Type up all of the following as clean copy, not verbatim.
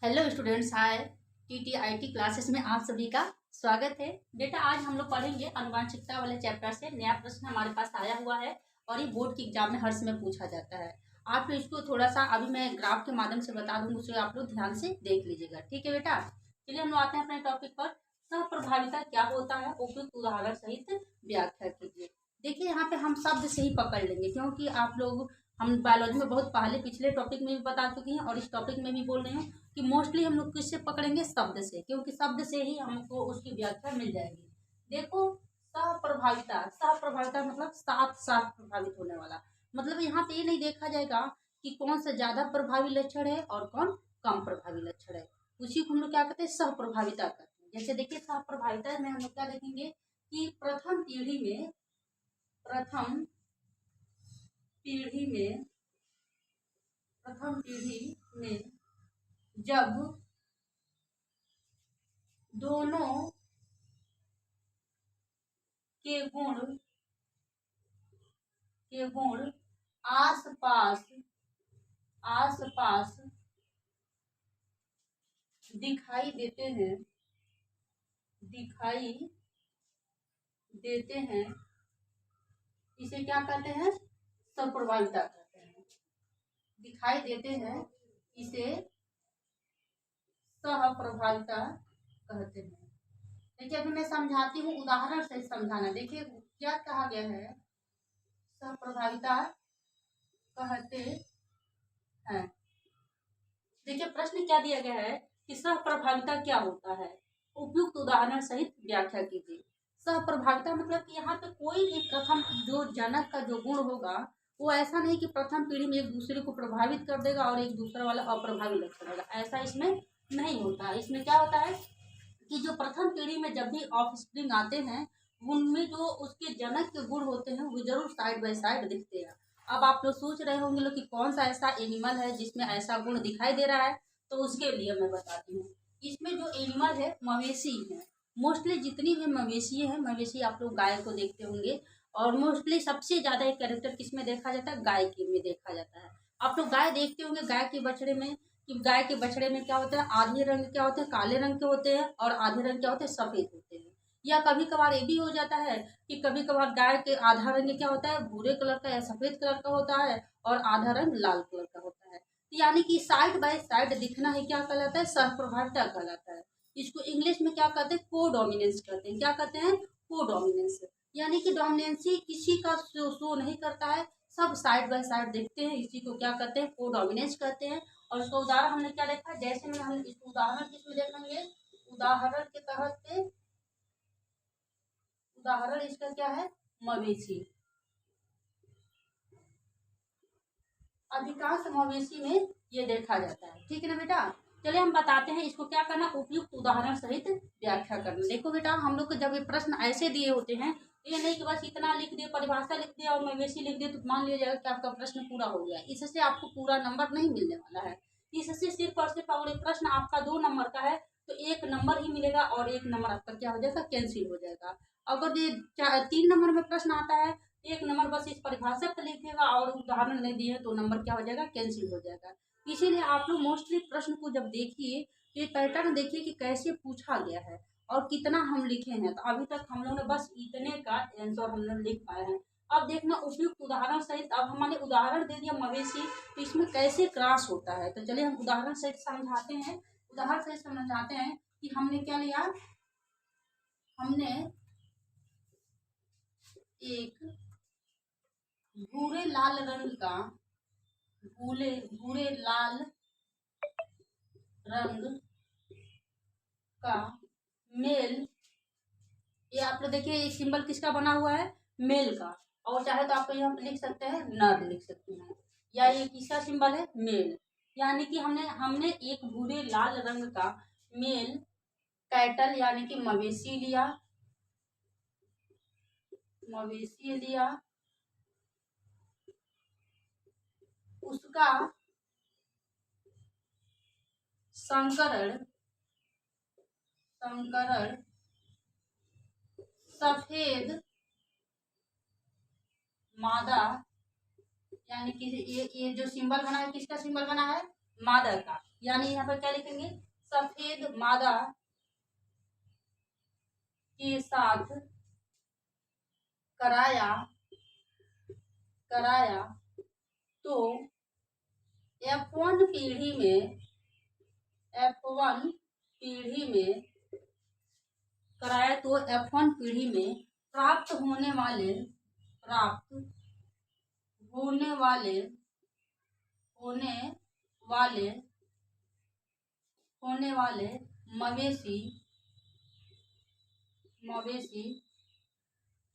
Hello students, हाय। टीटीआईटी classes में आप सभी का स्वागत है। बेटा, आज हम लोग पढ़ेंगे अनुवांशिकता वाले चैप्टर से। नया प्रश्न हमारे पास आया हुआ है और ये बोर्ड की एग्जाम में हर समय पूछा जाता है। आप लोग इसको थोड़ा सा अभी मैं ग्राफ के माध्यम से बता दूंगी, उसे आप लोग ध्यान से देख लीजिएगा। ठीक है बेटा, चलिए हम लोग आते हैं अपने टॉपिक पर। सहप्रभाविता क्या होता है, उपयुक्त उदाहरण सहित व्याख्या कीजिए। देखिए, यहाँ पे हम शब्द से ही पकड़ लेंगे, क्योंकि आप लोग हम बायोलॉजी में बहुत पहले पिछले टॉपिक में भी बता चुके हैं और इस टॉपिक में भी बोल रहे हैं कि मोस्टली हम लोग किससे पकड़ेंगे, शब्द से, क्योंकि शब्द से ही हमको उसकी व्याख्या मिल जाएगी। देखो, सहप्रभाविता, सहप्रभाविता मतलब साथ साथ प्रभावित होने वाला। मतलब यहाँ पे ये नहीं देखा जाएगा कि कौन सा ज्यादा प्रभावी लक्षण है और कौन कम प्रभावी लक्षण है। उसी को हम लोग क्या कहते हैं, सहप्रभाविता कहते हैं। जैसे देखिए, सहप्रभाविता में हम लोग क्या देखेंगे कि प्रथम पीढ़ी में जब दोनों के गुण आस पास दिखाई देते हैं, इसे क्या कहते हैं, सहप्रभाविता कहते हैं। दिखाई देते हैं, इसे सहप्रभाविता कहते हैं। देखिए, अभी मैं समझाती हूँ, उदाहरण से समझाना। देखिए क्या कहा गया है, सहप्रभाविता कहते हैं। देखिए, प्रश्न क्या दिया गया है कि सहप्रभाविता क्या होता है, उपयुक्त उदाहरण सहित व्याख्या कीजिए। सहप्रभाविता मतलब कि यहाँ पे कोई भी प्रथम जो जनक का जो गुण होगा, वो ऐसा नहीं कि प्रथम पीढ़ी में एक दूसरे को प्रभावित कर देगा और एक दूसरा वाला अप्रभावी लक्षण होगा, ऐसा इसमें नहीं होता। इसमें क्या होता है कि जो प्रथम पीढ़ी में जब भी ऑफस्प्रिंग आते हैं, उनमें जो उसके जनक के गुण होते हैं वो जरूर साइड बाय साइड दिखते हैं। अब आप लोग सोच रहे होंगे लोग कि कौन सा ऐसा एनिमल है जिसमें ऐसा गुण दिखाई दे रहा है, तो उसके लिए मैं बताती हूँ। इसमें जो एनिमल है, मवेशी है। मोस्टली जितनी भी मवेशी है, मवेशी आप लोग गाय को देखते होंगे, और मोस्टली सबसे ज्यादा एक कैरेक्टर किसमें देखा जाता है, गाय के में देखा जाता है। आप लोग गाय देखते होंगे, गाय के बछड़े में, कि गाय के बछड़े में क्या होता है, आधे रंग क्या होते हैं, काले रंग के होते हैं, और आधे रंग क्या होते हैं, सफेद होते हैं। या कभी कभार ये भी हो जाता है कि कभी कभार गाय के आधा रंग क्या होता है, भूरे कलर का या सफेद कलर का होता है, और आधा रंग लाल कलर का होता है। तो यानी कि साइड बाय साइड दिखना ही क्या कहलाता है, सहप्रभाविता कहलाता है। इसको इंग्लिश में क्या कहते हैं, कोडोमिनेंस कहते हैं। क्या कहते हैं, कोडोमिनेंस। यानी कि डोमिनेंसी किसी का शो नहीं करता है, सब साइड बाय साइड देखते हैं, इसी को क्या कहते हैं, कोडोमिनेंस कहते हैं। और उसका उदाहरण हमने क्या देखा, जैसे में हम इसको उदाहरण किसमें देखेंगे, उदाहरण के तहत पे, उदाहरण इसका क्या है, मवेशी। अधिकांश मवेशी में ये देखा जाता है। ठीक है ना बेटा, चलिए हम बताते हैं इसको क्या करना, उपयुक्त उदाहरण सहित व्याख्या करना। देखो बेटा, हम लोग को जब ये प्रश्न ऐसे दिए होते हैं, ये नहीं कि बस इतना लिख दिए, परिभाषा लिख दिया और मवेशी लिख दिए तो मान लिया जाएगा कि आपका प्रश्न पूरा हो गया। इससे आपको पूरा नंबर नहीं मिलने वाला है। इससे सिर्फ और सिर्फ अगर प्रश्न आपका 2 नंबर का है तो 1 नंबर ही मिलेगा और 1 नंबर आपका क्या हो जाएगा, कैंसिल हो जाएगा। अगर ये 3 नंबर में प्रश्न आता है, 1 नंबर बस इस परिभाषा पर लिखेगा और उदाहरण नहीं दिए तो नंबर क्या हो जाएगा, कैंसिल हो जाएगा। इसीलिए आप लोग मोस्टली प्रश्न को जब देखिए तो ये पैटर्न देखिए कि कैसे पूछा गया है और कितना हम लिखे हैं। तो अभी तक हम लोग ने बस इतने का आंसर हम लोग लिख पाए हैं। अब देखना उपयुक्त उदाहरण सहित, अब हमने उदाहरण दे दिया मवेशी, तो इसमें कैसे क्रॉस होता है। तो चलिए हम उदाहरण सहित समझाते हैं। उदाहरण सहित समझाते हैं कि हमने क्या लिया, हमने एक भूरे लाल रंग का, भूरे भूरे लाल रंग का मेल, ये आप लोग देखिए सिंबल किसका बना हुआ है, मेल का। और चाहे तो आप यहाँ पे लिख सकते हैं नर, लिख सकते हैं, या ये किसका सिंबल है, मेल। यानी कि हमने हमने एक भूरे लाल रंग का मेल कैटल यानी कि मवेशी लिया, मवेशी लिया, उसका संकरण संकरण सफेद मादा, यानी कि ये जो सिंबल बना है किसका सिंबल बना है, मादा का, यानी यहाँ पर क्या लिखेंगे, सफेद मादा के साथ कराया कराया तो F1 पीढ़ी में कराया तो F1 पीढ़ी में प्राप्त होने वाले होने वाले होने वाले होने वाले मवेशी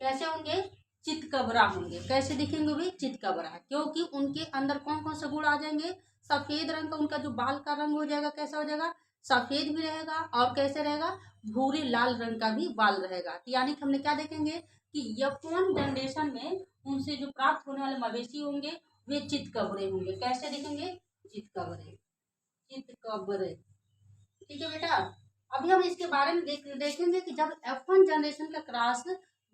कैसे होंगे, चितकबरा होंगे। कैसे दिखेंगे भी, चितकबरा, क्योंकि उनके अंदर कौन कौन से गुण आ जाएंगे, सफेद रंग का, उनका जो बाल का रंग हो जाएगा कैसा हो जाएगा, सफेद भी रहेगा, और कैसे रहेगा, भूरे लाल रंग का भी बाल रहेगा। तो यानी कि हमने क्या देखेंगे कि F1 जनरेशन में उनसे जो प्राप्त होने वाले मवेशी होंगे वे चितकबरे होंगे। कैसे दिखेंगे, चितकबरे, चितकबरे। ठीक है बेटा, अभी हम इसके बारे में देखेंगे कि जब F1 जनरेशन का क्रॉस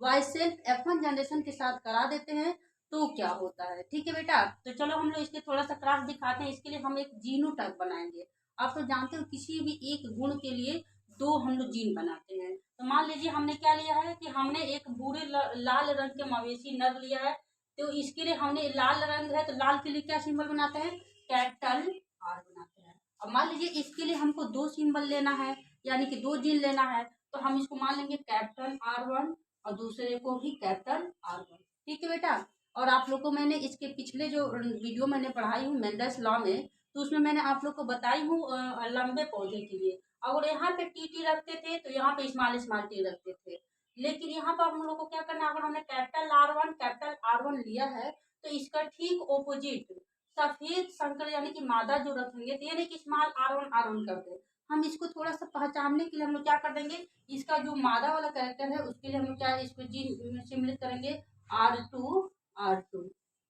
वाइसेल्फ F1 जनरेशन के साथ करा देते हैं तो क्या होता है। ठीक है बेटा, तो चलो हम लोग इसके थोड़ा सा क्रॉस दिखाते हैं। इसके लिए हम एक जीनोटाइप बनाएंगे। आप तो जानते हो किसी भी एक गुण के लिए दो हम लोग जीन बनाते हैं। तो मान लीजिए हमने क्या लिया है कि हमने एक भूरे लाल रंग के मवेशी नर लिया है, तो इसके लिए हमने लाल रंग है तो लाल के लिए क्या सिंबल बनाते हैं, कैपिटल R बनाते हैं। अब मान लीजिए इसके लिए हमको दो सिंबल लेना है, यानी कि दो जीन लेना है, तो हम इसको मान लेंगे कैपिटल R1 और दूसरे को भी कैपिटल R1। ठीक है बेटा, और आप लोग को मैंने इसके पिछले जो वीडियो मैंने पढ़ाई हूँ मेंडल्स लॉ में, तो उसमें मैंने आप लोग को बताई हूँ लंबे पौधे के लिए अगर यहाँ पे टी रखते थे तो यहाँ पे स्मॉल स्मॉल टी रखते थे। लेकिन यहाँ पर हम लोग को क्या करना है, अगर हमने कैपिटल R1 लिया है तो इसका ठीक ऑपोजिट सफेद संकर यानी कि मादा जो रखेंगे, तो यानी कि स्मॉल R1 कर दे। हम इसको थोड़ा सा पहचानने के लिए हम लोग क्या कर देंगे, इसका जो मादा वाला कैरेक्टर है उसके लिए हम लोग क्या इसको जी सम्मिलित करेंगे R2।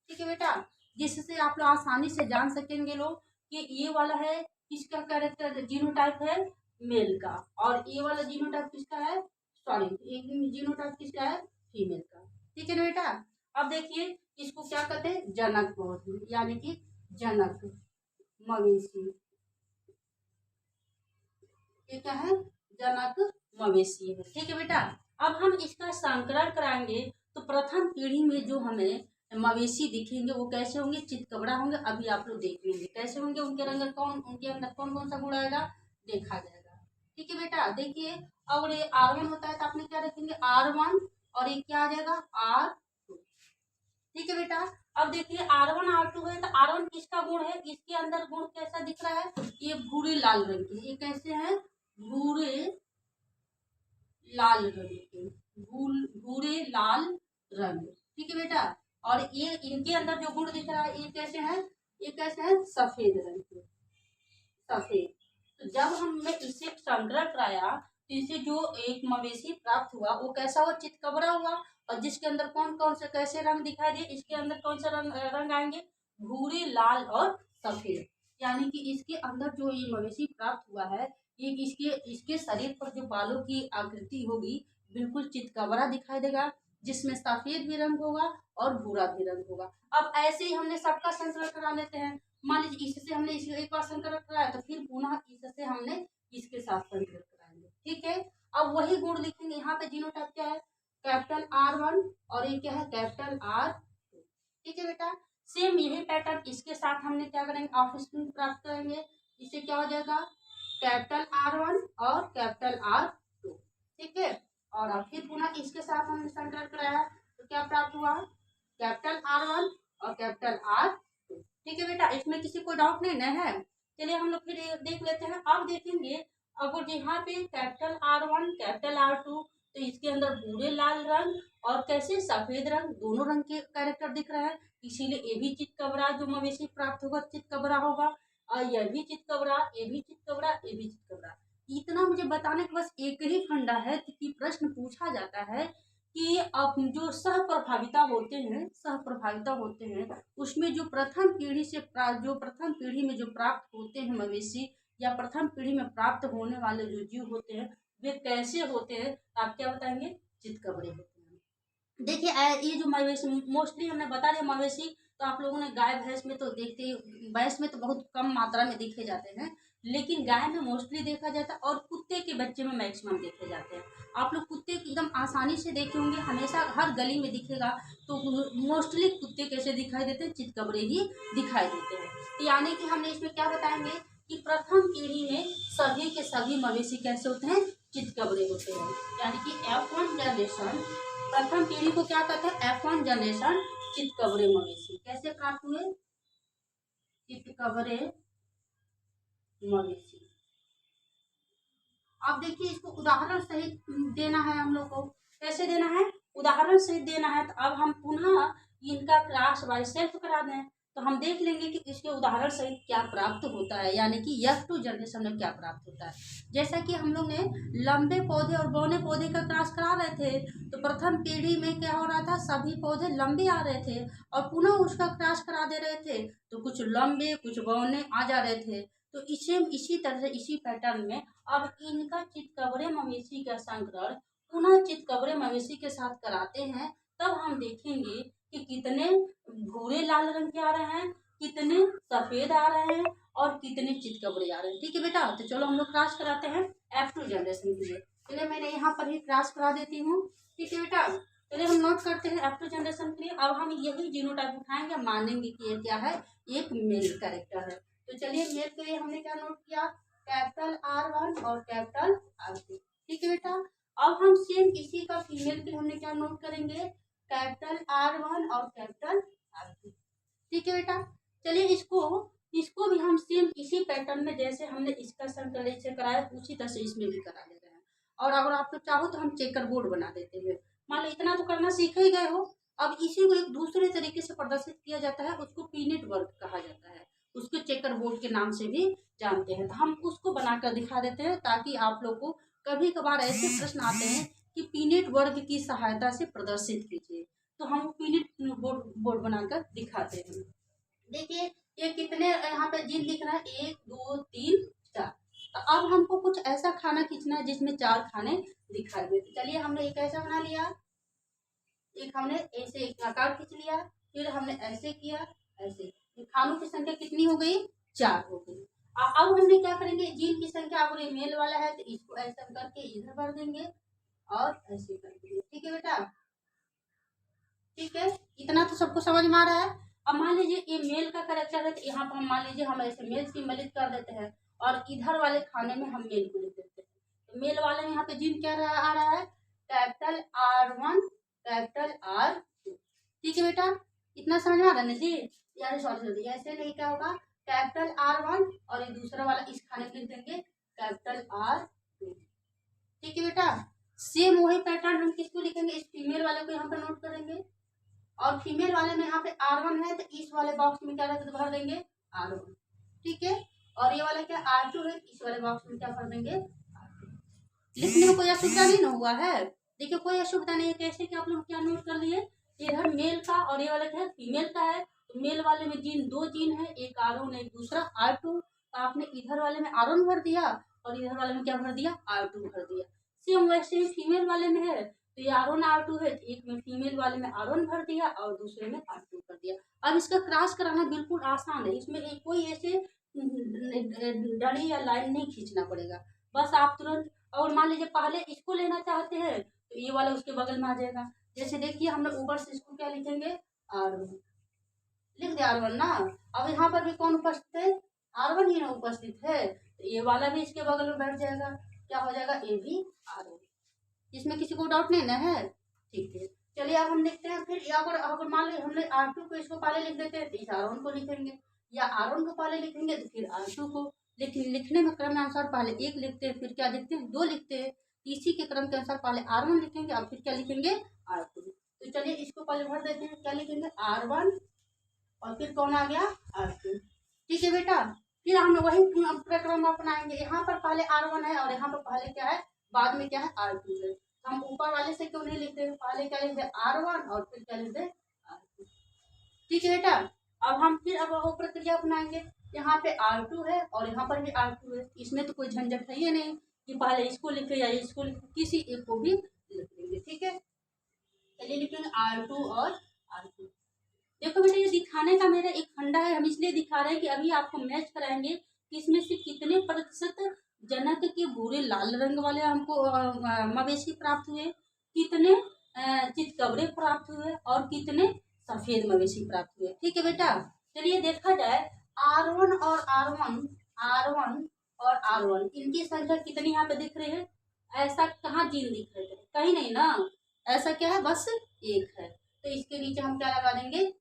ठीक है बेटा, जिससे आप लोग आसानी से जान सकेंगे लोग कि ये वाला है किसका कैरेक्टर, जीनोटाइप है मेल का, और ये वाला जीनोटाइप किसका है, सॉरी ये जीनोटाइप किसका है, फीमेल का। ठीक है ना बेटा, अब देखिए इसको क्या कहते हैं, जनक पौधे, यानी कि जनक मवेशी। ये क्या है, जनक मवेशी है। ठीक है बेटा, अब हम इसका संकरण कराएंगे तो प्रथम पीढ़ी में जो हमें मवेशी दिखेंगे वो कैसे होंगे, चितकबरा होंगे। अभी आप लोग देख लेंगे कैसे होंगे, उनके अंदर कौन कौन सा गुण आएगा देखा जाएगा। ठीक है बेटा, देखिए अगर ये R1 होता है तो आपने क्या रखेंगे R1, और ये क्या आ जाएगा R2। ठीक है बेटा, अब देखिए R1 R2 है तो R1 किसका गुण है, इसके अंदर गुण कैसा दिख रहा है, ये भूरे लाल रंग के, ये कैसे है, भूरे लाल रंग के, भूरे लाल रंग। ठीक है बेटा, और ये इनके अंदर जो गुण दिख रहा है ये कैसे है, ये कैसे है, सफेद रंग के, सफेद। तो जब हमने इसे संग्रह कराया तो इसे जो एक मवेशी प्राप्त हुआ वो कैसा हुआ, चितकबरा हुआ। और जिसके अंदर कौन कौन से कैसे रंग दिखाई दे, इसके अंदर कौन सा रंग आएंगे, भूरे लाल और सफेद। यानी कि इसके अंदर जो ये मवेशी प्राप्त हुआ है ये इसके इसके शरीर पर जो बालों की आकृति होगी बिल्कुल चितकबरा दिखाई देगा, जिसमें सफेद भी रंग होगा और भूरा भी रंग होगा। अब ऐसे ही हमने सबका संकलन करा लेते हैं। मान लीजिए इससे हमने इसे एक बार संकलन कराया तो फिर पुनः इससे हमने इसके साथ संकलन कराएंगे। ठीक है, अब वही गुण लिखेंगे। यहाँ पे जीनोटाइप क्या है, कैपिटल R1, और ये क्या है, कैपिटल R2। ठीक है बेटा, सेम यही पैटर्न इसके साथ हमने क्या करेंगे, ऑफस्प्रिंग प्राप्त करेंगे। इससे क्या हो जाएगा, कैपिटल R1 और कैपिटल R2। ठीक है, और अब फिर पुनः इसके साथ हमने संकलन कराया तो क्या प्राप्त हुआ, कैपिटल R1 और कैपिटल R2। ठीक है बेटा, इसमें किसी को डाउट नहीं है। चलिए हम लोग फिर देख लेते हैं। अब देखेंगे अगर यहाँ पे कैपिटल R1 कैपिटल R2 तो इसके अंदर भूरे लाल रंग और कैसे सफेद रंग, दोनों रंग के कैरेक्टर दिख रहे हैं, इसीलिए ये भी चितकबरा जो मवेशी प्राप्त होगा चितकबरा होगा, और यह भी चितकबरा, ये भी चितकबरा, ये भी चितकबरा। इतना मुझे बताने के बस एक ही फंडा है कि प्रश्न पूछा जाता है कि अब जो सह प्रभाविता होते हैं उसमें जो प्रथम पीढ़ी में जो प्राप्त होते हैं मवेशी, या प्रथम पीढ़ी में प्राप्त होने वाले जो जीव होते हैं वे कैसे होते हैं, आप क्या बताएंगे, चितकबरे होते हैं। देखिए ये जो मवेशी मोस्टली हमने बता दिया, मवेशी तो आप लोगों ने गाय भैंस में तो देखते, भैंस में तो बहुत कम मात्रा में देखे जाते हैं, लेकिन गाय में मोस्टली देखा जाता है, और कुत्ते के बच्चे में मैक्सिमम देखे जाते हैं। आप लोग कुत्ते एकदम आसानी से देखे होंगे, हमेशा हर गली में दिखेगा। तो मोस्टली कुत्ते कैसे दिखाई देते हैं, चितकबरे ही दिखाई देते हैं। तो यानी कि हमने इसमें क्या बताएंगे कि प्रथम पीढ़ी में सभी के सभी मवेशी कैसे होते हैं, चितकबरे होते हैं। यानी कि F1 जनरेशन, प्रथम पीढ़ी को क्या कहते हैं, F1 जनरेशन चितकबरे मवेशी। कैसे प्राप्त हुए, चितकबरे मवेशी। अब देखिए इसको उदाहरण सहित देना है हम लोग को। कैसे देना है, उदाहरण सहित देना है। तो अब हम पुनः इनका क्रॉस बाय सेल्फ करा दें, तो हम देख लेंगे कि इसके उदाहरण सहित क्या प्राप्त होता है, यानी कि F2 जनरेशन में क्या प्राप्त होता है। जैसा कि हम लोग ने लंबे पौधे और बौने पौधे का क्रॉस करा रहे थे, तो प्रथम पीढ़ी में क्या हो रहा था, सभी पौधे लंबे आ रहे थे और पुनः उसका क्रॉस करा दे रहे थे, तो कुछ लंबे कुछ बौने आ जा रहे थे। तो इसी तरह से इसी पैटर्न में अब इनका चितकबरे मवेशी का संकरण पुनः चितकबरे मवेशी के साथ कराते हैं, तब हम देखेंगे कि कितने भूरे लाल रंग के आ रहे हैं, कितने सफेद आ रहे हैं और कितने चितकबरे आ रहे हैं। ठीक है बेटा, तो चलो हम लोग क्रॉस कराते हैं F2 जनरेशन के लिए। चलिए मैंने यहाँ पर ही क्रॉस करा देती हूँ। ठीक है बेटा, चलिए हम नोट करते हैं F2 जनरेशन के लिए। अब हम यही जीनोटाइप उठाएंगे, मानेंगे कि ये क्या है, एक मेल कैरेक्टर है। तो चलिए मेल के लिए हमने क्या नोट किया, कैपिटल R1 और कैपिटल R2। ठीक है बेटा, अब हम सेम इसी का फीमेल के लिए हमने क्या नोट करेंगे, कैपिटल R1 और कैपिटल R2। ठीक है बेटा, चलिए इसको भी हम सेम इसी पैटर्न में जैसे हमने इसका संकलन कराया उसी तरह से इसमें भी करा देते हैं। और अगर आप लोग चाहो तो हम चेकर बोर्ड बना देते हैं। मान लो इतना तो करना सीख ही गए हो। अब इसी को एक दूसरे तरीके से प्रदर्शित किया जाता है, उसको पीनेट वर्क कहा जाता है, उसको चेकर बोर्ड के नाम से भी जानते हैं। तो हम उसको बनाकर दिखा देते हैं ताकि आप लोग को कभी कभार ऐसे प्रश्न आते हैं कि पीनेट वर्ग की सहायता से प्रदर्शित कीजिए, तो हम पीनेट बोर्ड बनाकर दिखाते हैं। देखिए ये कितने यहाँ पे जीन दिख रहा है, 1 2 3 4। तो अब हमको कुछ ऐसा खाना खींचना है जिसमें 4 खाने दिखाई दे। चलिए हमने एक ऐसा बना लिया, एक हमने ऐसे एक आकार खींच लिया, फिर हमने ऐसे किया, ऐसे। खानों की संख्या कितनी हो गई, 4 हो गई। अब हमने क्या करेंगे, जीन की संख्या अगर ये मेल वाला है तो इसको ऐसा करके इधर भर देंगे और ऐसे कर देंगे। ठीक है बेटा, ठीक है, इतना तो सबको समझ में आ रहा है। अब मान लीजिए ये मेल का करेक्टर है, तो यहाँ पर हम मान लीजिए हम ऐसे मेल सिम्बलित कर देते हैं और इधर वाले खाने में हम मेल को लिख देते हैं। तो मेल वाले में यहाँ पे जीन क्या आ रहा है, कैपिटल R1 कैपिटल R2। ठीक है बेटा, इतना समझ में आ रहा है ना जी, यार सॉरी ऐसे नहीं क्या होगा, कैपिटल R1 और ये दूसरा वाला इस खाने को लिख देंगे कैपिटल R2। ठीक है बेटा, सेम वही पैटर्न हम किसको लिखेंगे, इस फीमेल वाले को यहाँ पर नोट करेंगे और फीमेल वाले में यहाँ पे R1 है तो इस वाले बॉक्स में क्या रहता है, भर देंगे R1। ठीक है, और ये वाला क्या R2 है, इस वाले बॉक्स में क्या भर देंगे R2। लिखने में कोई असुविधा नहीं ना हुआ है, देखिए कोई असुविधा नहीं है। कैसे कि आप लोग क्या नोट कर लिए, इधर मेल का और ये वाला क्या है, फीमेल का है। तो मेल वाले में जीन 2 जीन है, एक R1 एक दूसरा R2। तो आपने इधर वाले में R1 भर दिया और इधर वाले में क्या भर दिया, R2 भर दिया। सेम वैसे ही फीमेल वाले में है, तो ये R1 R2 है, एक में फीमेल वाले में R1 भर दिया और दूसरे में R2 भर दिया। अब इसका क्रॉस कराना बिल्कुल आसान है, इसमें कोई ऐसे डली या लाइन नहीं खींचना पड़ेगा, बस आप तुरंत। और मान लीजिए पहले इसको लेना चाहते हैं तो ये वाला उसके बगल में आ जाएगा। जैसे देखिए हमने ऊपर से इसको क्या लिखेंगे, R1 लिख दिया R1 ना। अब यहाँ पर भी कौन उपस्थित है, R1 ही ना उपस्थित है, तो ये वाला भी इसके बगल में बैठ जाएगा, क्या हो जाएगा, ये भी R1। इसमें किसी को डाउट नहीं ना है, ठीक है। चलिए अब हम लिखते हैं, फिर अगर मान लीजिए हमने R2 को इसको पहले लिख देते हैं तो इस R1 को लिखेंगे, या R1 को पहले लिखेंगे तो फिर R2 को। लिखने में क्रम अनुसार पहले 1 लिखते हैं, फिर क्या लिखते हैं, 2 लिखते हैं। इसी के क्रम के अनुसार पहले R1 लिखेंगे और फिर क्या लिखेंगे, R2। तो चलिए इसको पहले भर देते हैं, क्या लिखेंगे R1 और फिर कौन आ गया, R2। ठीक है बेटा, फिर हम वही प्रक्रम अपनाएंगे, यहाँ पर पहले R1 है और यहाँ पर पहले क्या है, बाद में क्या है, R2 है। हम ऊपर वाले से क्यों नहीं लिखते, पहले क्या लिखते R1 और फिर क्या लिखते R2। ठीक है बेटा, अब हम फिर अब वो प्रक्रिया अपनाएंगे, यहाँ पे R2 है और यहाँ पर भी R2 है, इसमें तो कोई झंझट है ही नहीं कि पहले इसको लिखे या इसको लिखे, किसी एक को भी लिख लेंगे। ठीक है, चलिए लिखेंगे R2 और R2। देखो बेटा, ये दिखाने का मेरा एक फंडा है, हम इसलिए दिखा रहे हैं कि अभी आपको मैच कराएंगे कि इसमें से कितने प्रतिशत जनक के भूरे लाल रंग वाले हमको मवेशी प्राप्त हुए, कितने चितकबरे प्राप्त हुए और कितने सफेद मवेशी प्राप्त हुए। ठीक है बेटा, चलिए देखा जाए R1 और R1 और R1 इनकी संख्या कितनी यहाँ पे दिख रही है। ऐसा कहाँ जीन दिख रहे थे, कहीं नहीं ना, ऐसा क्या है, बस एक है। तो इसके नीचे हम क्या लगा देंगे,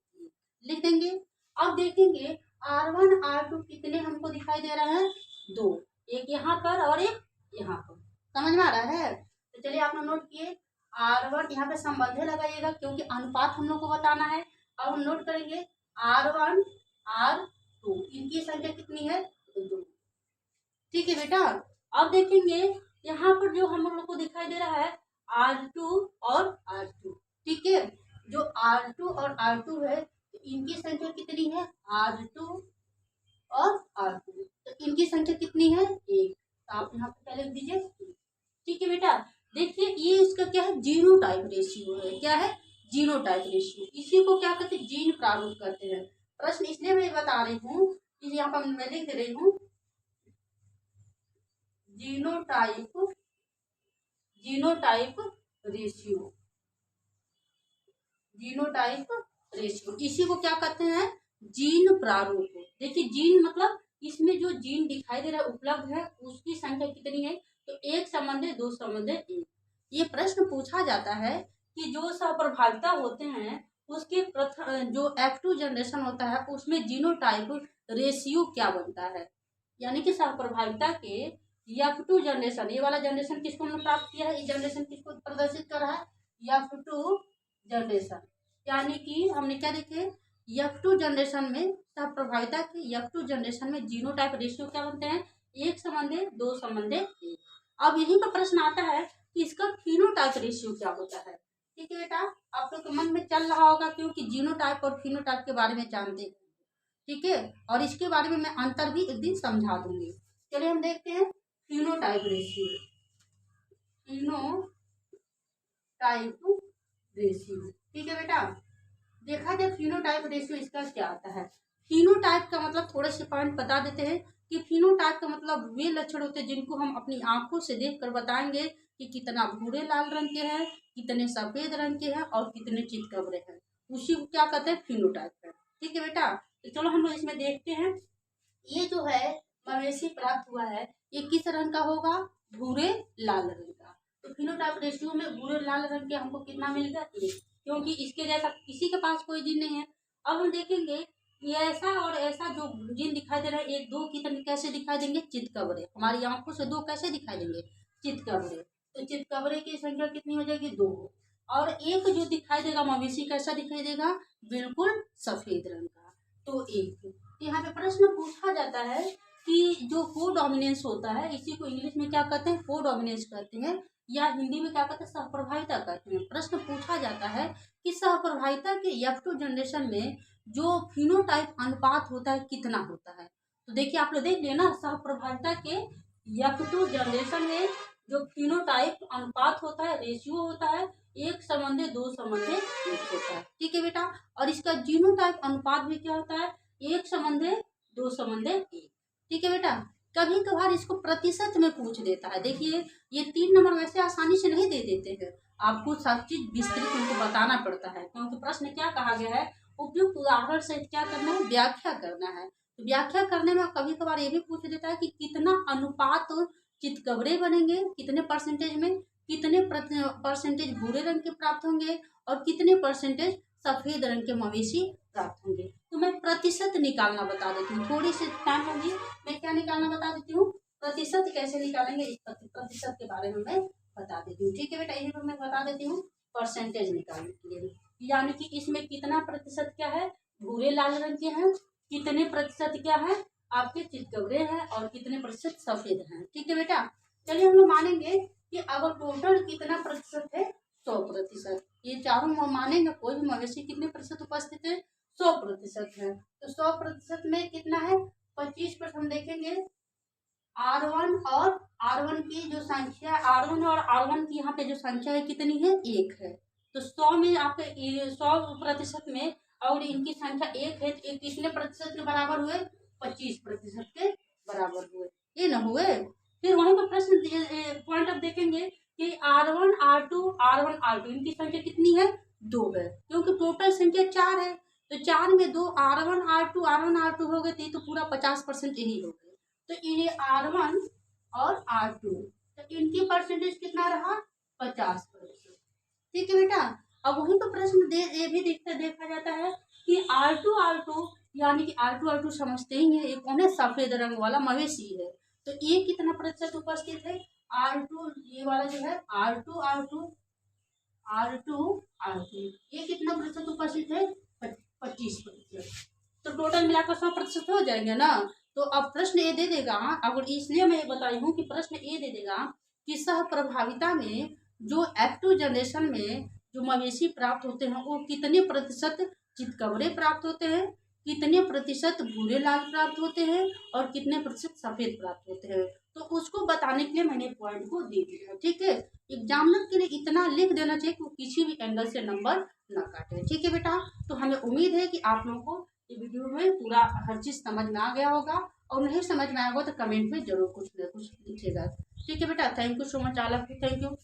लिख देंगे। अब देखेंगे R1 R2 कितने हमको दिखाई दे रहा है, दो, एक यहाँ पर और एक यहाँ पर, समझ में आ रहा है। तो चलिए आप लोग नोट किए, R1 यहाँ पे संबंध लगाइएगा क्योंकि अनुपात हम लोग को बताना है। अब हम नोट करेंगे R1 R2 इनकी संख्या कितनी है, दो। ठीक है बेटा, अब देखेंगे यहाँ पर जो हम लोग को दिखाई दे रहा है R2 और R2। ठीक है, जो R2 और R2 है तो इनकी संख्या कितनी है, R2 और R2, तो इनकी संख्या कितनी है, एक। तो आप यहाँ पे पहले लिख दीजिए। ठीक है बेटा, देखिए ये इसका क्या है, जीनोटाइप रेशियो है। क्या है, जीनोटाइप रेशियो। इसी को क्या कहते हैं, जीन प्रारूप कहते हैं। प्रश्न इसलिए मैं बता रही हूँ कि यहाँ पर मैं लिख दे रही हूँ जीनोटाइप रेशियो, जीनोटाइप रेशियो, इसी को क्या कहते हैं, जीन प्रारूप। देखिए जीन मतलब इसमें जो जीन दिखाई दे रहा है उपलब्ध है उसकी संख्या कितनी है, तो एक संबंध है, दो संबंध है, एक। ये प्रश्न पूछा जाता है कि जो सहप्रभाविता होते हैं उसके प्रथम जो F2 जनरेशन होता है उसमें जीनोटाइप रेशियो क्या बनता है। यानी कि सहप्रभाविता के F2 जनरेशन, ये वाला जनरेशन किसको हमने प्राप्त किया है, ये जनरेशन किसको प्रदर्शित कर रहा है, F2 जनरेशन। यानी कि हमने क्या देखे, F2 जनरेशन में सहप्रभाविता के F2 जनरेशन में जीनोटाइप रेशियो क्या बनते हैं, एक संबंधे, दो संबंधे, एक। अब यहीं पर प्रश्न आता है कि इसका फिनोटाइप रेशियो क्या होता है। ठीक है बेटा, आप लोग के मन में चल रहा होगा क्योंकि जीनोटाइप और फिनोटाइप के बारे में जानते हैं। ठीक है, और इसके बारे में मैं अंतर भी एक दिन समझा दूंगी। चलिए हम देखते हैं फिनोटाइप रेशियो, फिनोटाइप रेशियो। ठीक है बेटा, देखा जाए फिनोटाइप रेशियो इसका क्या आता है। फिनोटाइप का मतलब थोड़े से पॉइंट बता देते हैं कि फिनोटाइप का मतलब वे लक्षण होते हैं जिनको हम अपनी आंखों से देखकर बताएंगे कि कितना भूरे लाल रंग के हैं, कितने सफेद रंग के हैं और कितने चितकबरे हैं, उसी को क्या कहते हैं, फिनोटाइप है। ठीक है बेटा, तो चलो हम लोग इसमें देखते हैं। ये जो है मवेशी प्राप्त हुआ है ये किस रंग का होगा, भूरे लाल रंग का। तो फिनोटाइप रेशियो में भूरे लाल रंग के हमको कितना मिल गया, एक, क्योंकि इसके जैसा किसी के पास कोई जीन नहीं है। अब हम देखेंगे ये ऐसा और ऐसा जो जीन दिखाई दे रहा है, एक दो कितने कैसे दिखाई देंगे, चितकबरे। हमारी आंखों से दो कैसे दिखाई देंगे, चितकबरे। तो चितकबरे की संख्या कितनी हो जाएगी, दो। और एक जो दिखाई देगा मवेशी कैसा दिखाई देगा, बिल्कुल सफेद रंग का, तो एक। यहाँ पे प्रश्न पूछा जाता है कि जो कोडोमिनेंस होता है इसी को इंग्लिश में क्या कहते हैं, कोडोमिनेंस कहते हैं, या हिंदी में क्या कहते हैं, सहप्रभाविता कहते हैं। प्रश्न पूछा जाता है कि सहप्रभाविता के F2 जनरेशन में जो फिनोटाइप अनुपात होता है कितना होता है। तो देखिए आप लोग देख लिए ना, सहप्रभाविता के F2 जनरेशन में जो फिनोटाइप अनुपात होता है, रेशियो होता है, एक संबंधे, दो संबंधे, एक होता है। ठीक है बेटा, और इसका जीनोटाइप अनुपात भी क्या होता है, एक संबंधे, दो संबंधे, एक। ठीक है बेटा, कभी कभार इसको प्रतिशत में पूछ देता है। देखिए ये 3 नंबर वैसे आसानी से नहीं दे देते हैं, आपको सब चीज विस्तृत उनको बताना पड़ता है क्योंकि प्रश्न क्या कहा गया है, उपयुक्त उदाहरण से क्या करना है, व्याख्या करना है। तो व्याख्या करने में कभी कभार ये भी पूछ देता है कि कितना अनुपात चितकबरे बनेंगे, कितने परसेंटेज में, कितने परसेंटेज भूरे रंग के प्राप्त होंगे और कितने परसेंटेज सफेद रंग के मवेशी प्राप्त होंगे। तो मैं प्रतिशत निकालना बता देती हूँ, थोड़ी सी टाइम होगी, मैं क्या निकालना बता देती हूँ, प्रतिशत कैसे निकालेंगे इस प्रतिशत के बारे में मैं बता देती हूँ। ठीक है बेटा, यही पर मैं बता देती हूँ परसेंटेज निकालने के लिए। यानी कि इसमें कितना प्रतिशत क्या है, भूरे लाल रंग के हैं, कितने प्रतिशत क्या है आपके चितकबरे हैं और कितने प्रतिशत सफेद हैं। ठीक है बेटा, चलिए हम लोग मानेंगे कि अगर टोटल कितना प्रतिशत है, 100%। ये चारों मानेंगे, कोई भी मवेशी कितने प्रतिशत उपस्थित है, 100% है। तो 100% में कितना है, 25%। हम देखेंगे R1 और R1 की जो संख्या, R1 और R1 की यहाँ पे जो संख्या है कितनी है, एक है। तो 100 में आपके 100% में और इनकी संख्या 1 है, तो ये कितने प्रतिशत के बराबर हुए? 25% के बराबर हुए। ये ना हुए। फिर वहीं पर प्रश्न पॉइंट अब देखेंगे कि R1 R2 R1 R2 इनकी संख्या कितनी है? 2 है, क्योंकि टोटल संख्या 4 है, तो 4 में 2 R1 R2 हो गए, तो पूरा 50% यही हो गए। तो ये R1 और R2, तो इनकी परसेंटेज कितना रहा? 50%। ठीक है बेटा। अब वहीं पर प्रश्न ये भी देखा जाता है कि R2 यानी कि R2 समझते ही है, एक कौन है? सफेद रंग वाला मवेशी है। तो ये कितना प्रतिशत उपस्थित है? R2, ये वाला जो है R2 ये कितना प्रतिशत उपस्थित है? 25%। तो टोटल मिलाकर 100% हो जाएंगे ना। तो अब प्रश्न ये दे देगा, अगर इसलिए मैं ये बताई हूँ कि प्रश्न ये दे देगा कि सह प्रभाविता में जो एक्टिव जनरेशन में जो मवेशी प्राप्त होते हैं वो कितने प्रतिशत चितकबरे प्राप्त होते हैं, कितने प्रतिशत भूरे लाल प्राप्त होते हैं और कितने प्रतिशत सफेद प्राप्त होते हैं। तो उसको बताने के लिए मैंने पॉइंट को दे दिया। ठीक है, एग्जामिनर के लिए इतना लिख देना चाहिए कि किसी भी एंगल से नंबर ना काटे। ठीक है बेटा, तो हमें उम्मीद है कि आप लोगों को ये वीडियो में पूरा हर चीज समझ में आ गया होगा, और नहीं समझ में आया होगा तो कमेंट में जरूर कुछ न कुछ लिखिएगा। ठीक है बेटा, thank you so much, all of you, thank you.